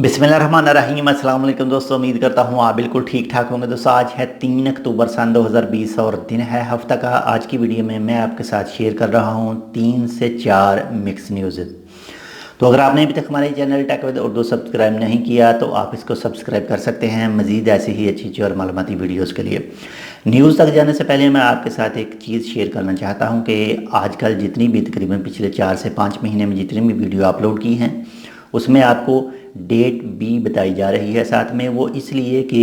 बिस्मिल्लाहिर्रहमानिर्रहीम। अस्सलाम वालेकुम दोस्तों, उम्मीद करता हूँ आप बिल्कुल ठीक ठाक होंगे। दोस्तों आज है 3 अक्टूबर सन 2020 और दिन है हफ्ता का। आज की वीडियो में मैं आपके साथ शेयर कर रहा हूँ 3 से 4 मिक्स न्यूज़। तो अगर आपने अभी तक हमारे channel tech with Urdu subscribe नहीं किया तो आप इसको सब्सक्राइब कर सकते हैं मज़ीद ऐसी ही अच्छी और मालूमाती वीडियोज़ के लिए। न्यूज़ तक जाने से पहले मैं आपके साथ एक चीज़ शेयर करना चाहता हूँ कि आजकल जितनी भी तकरीबन पिछले 4 से 5 महीने में जितनी भी वीडियो अपलोड की हैं उसमें आपको डेट भी बताई जा रही है साथ में। वो इसलिए कि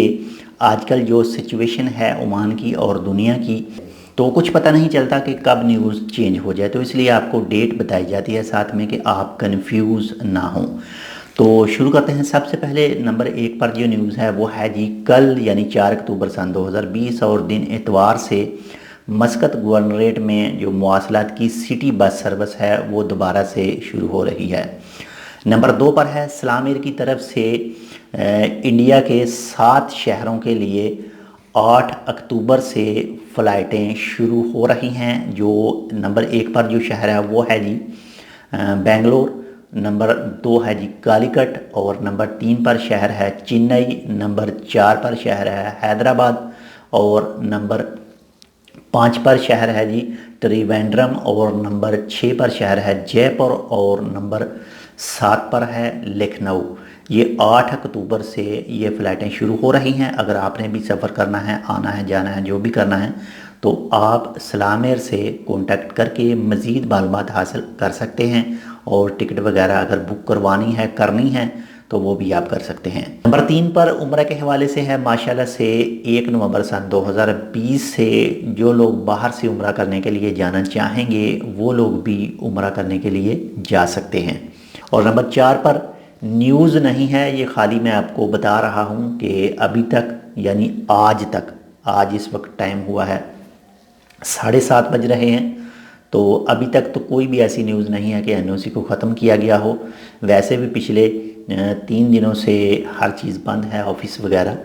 आजकल जो सिचुएशन है ओमान की और दुनिया की, तो कुछ पता नहीं चलता कि कब न्यूज़ चेंज हो जाए, तो इसलिए आपको डेट बताई जाती है साथ में कि आप कंफ्यूज ना हों। तो शुरू करते हैं। सबसे पहले नंबर 1 पर जो न्यूज़ है वो है जी कल यानी 4 अक्टूबर सन 2020 और दिन इतवार से मस्कत गवर्नरेट में जो मवासलात की सिटी बस सर्विस है वो दोबारा से शुरू हो रही है। नंबर 2 पर है सलाम एयर की तरफ से इंडिया के 7 शहरों के लिए 8 अक्टूबर से फ़्लाइटें शुरू हो रही हैं। जो नंबर 1 पर जो शहर है वो है जी बेंगलोर, नंबर 2 है जी कालीकट और नंबर 3 पर शहर है चेन्नई, नंबर 4 पर शहर है हैदराबाद और नंबर 5 पर शहर है जी त्रिवेंद्रम और नंबर 6 पर शहर है जयपुर और नंबर 7 पर है लखनऊ। ये 8 अक्टूबर से ये फ़्लाइटें शुरू हो रही हैं। अगर आपने भी सफ़र करना है, आना है, जाना है, जो भी करना है तो आप सलाम एयर से कांटेक्ट करके मज़ीद मालूमात हासिल कर सकते हैं और टिकट वगैरह अगर बुक करवानी है, करनी है तो वो भी आप कर सकते हैं। नंबर 3 पर उम्रा के हवाले से है। माशाल्लाह से 1 नवंबर सन 2020 से जो लोग बाहर से उम्रा करने के लिए जाना चाहेंगे वो लोग भी उम्रा करने के लिए जा सकते हैं। और नंबर 4 पर न्यूज़ नहीं है, ये खाली मैं आपको बता रहा हूँ कि अभी तक यानी आज तक, आज इस वक्त टाइम हुआ है 7:30 बज रहे हैं, तो अभी तक तो कोई भी ऐसी न्यूज़ नहीं है कि एनओसी को ख़त्म किया गया हो। वैसे भी पिछले 3 दिनों से हर चीज़ बंद है, ऑफिस वगैरह।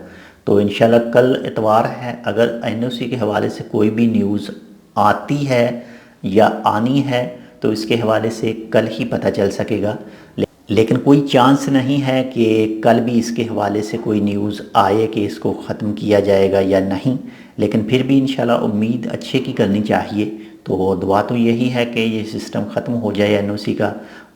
तो इंशाल्लाह कल इतवार है, अगर एनओसी के हवाले से कोई भी न्यूज़ आती है या आनी है तो इसके हवाले से कल ही पता चल सकेगा। लेकिन कोई चांस नहीं है कि कल भी इसके हवाले से कोई न्यूज़ आए कि इसको ख़त्म किया जाएगा या नहीं। लेकिन फिर भी इंशाल्लाह उम्मीद अच्छे की करनी चाहिए। तो दुआ तो यही है कि ये सिस्टम ख़त्म हो जाए एनओसी का।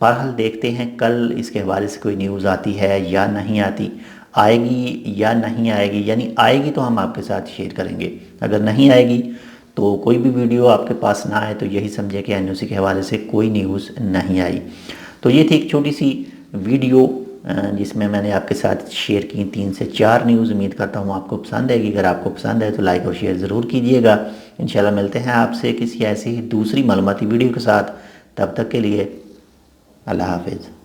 बहरहाल देखते हैं कल इसके हवाले से कोई न्यूज़ आती है या नहीं आती, आएगी या नहीं आएगी। यानी आएगी तो हम आपके साथ शेयर करेंगे, अगर नहीं आएगी तो कोई भी वीडियो आपके पास ना आए तो यही समझे कि एनओसी के हवाले से कोई न्यूज़ नहीं आई। तो ये थी एक छोटी सी वीडियो जिसमें मैंने आपके साथ शेयर की 3 से 4 न्यूज़। उम्मीद करता हूँ आपको पसंद आएगी। अगर आपको पसंद है तो लाइक और शेयर ज़रूर कीजिएगा। इंशाल्लाह मिलते हैं आपसे किसी ऐसी ही दूसरी मालूमाती वीडियो के साथ। तब तक के लिए अल्लाह हाफिज़।